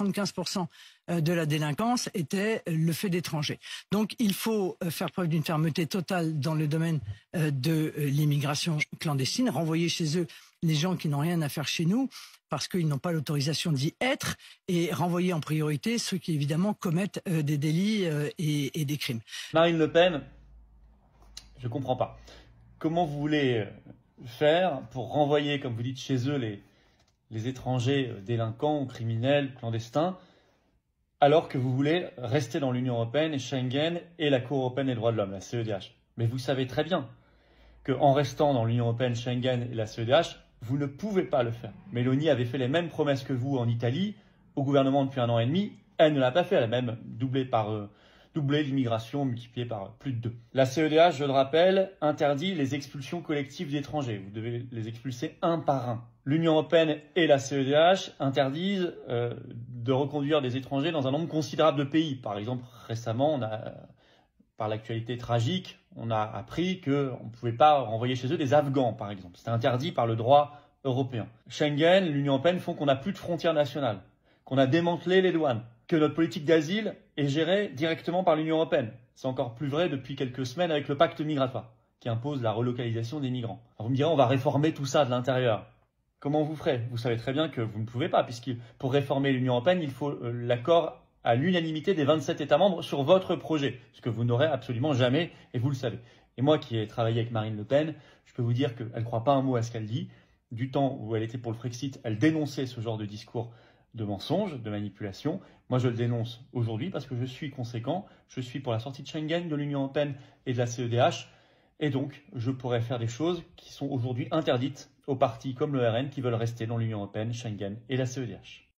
75% de la délinquance était le fait d'étrangers. Donc il faut faire preuve d'une fermeté totale dans le domaine de l'immigration clandestine, renvoyer chez eux les gens qui n'ont rien à faire chez nous parce qu'ils n'ont pas l'autorisation d'y être, et renvoyer en priorité ceux qui évidemment commettent des délits et des crimes. Marine Le Pen, je ne comprends pas. Comment vous voulez faire pour renvoyer, comme vous dites, chez eux les étrangers délinquants ou criminels, clandestins, alors que vous voulez rester dans l'Union européenne et Schengen et la Cour européenne des droits de l'homme, la CEDH. Mais vous savez très bien qu'en restant dans l'Union européenne, Schengen et la CEDH, vous ne pouvez pas le faire. Mélanie avait fait les mêmes promesses que vous en Italie, au gouvernement depuis 1 an et demi. Elle ne l'a pas fait, elle a même doublé l'immigration, multiplié par plus de 2. La CEDH, je le rappelle, interdit les expulsions collectives d'étrangers. Vous devez les expulser un par un. L'Union européenne et la CEDH interdisent de reconduire des étrangers dans un nombre considérable de pays. Par exemple, récemment, par l'actualité tragique, on a appris qu'on ne pouvait pas renvoyer chez eux des Afghans, par exemple. C'était interdit par le droit européen. Schengen, l'Union européenne font qu'on n'a plus de frontières nationales, qu'on a démantelé les douanes, que notre politique d'asile est gérée directement par l'Union européenne. C'est encore plus vrai depuis quelques semaines avec le pacte migratoire, qui impose la relocalisation des migrants. Alors vous me direz, on va réformer tout ça de l'intérieur. Comment vous ferez? Vous savez très bien que vous ne pouvez pas, puisque pour réformer l'Union européenne, il faut l'accord à l'unanimité des 27 États membres sur votre projet, ce que vous n'aurez absolument jamais, et vous le savez. Et moi qui ai travaillé avec Marine Le Pen, je peux vous dire qu'elle ne croit pas un mot à ce qu'elle dit. Du temps où elle était pour le Frexit, elle dénonçait ce genre de discours de mensonges, de manipulation. Moi, je le dénonce aujourd'hui parce que je suis conséquent. Je suis pour la sortie de Schengen, de l'Union européenne et de la CEDH. Et donc, je pourrais faire des choses qui sont aujourd'hui interdites aux partis comme le RN qui veulent rester dans l'Union européenne, Schengen et la CEDH.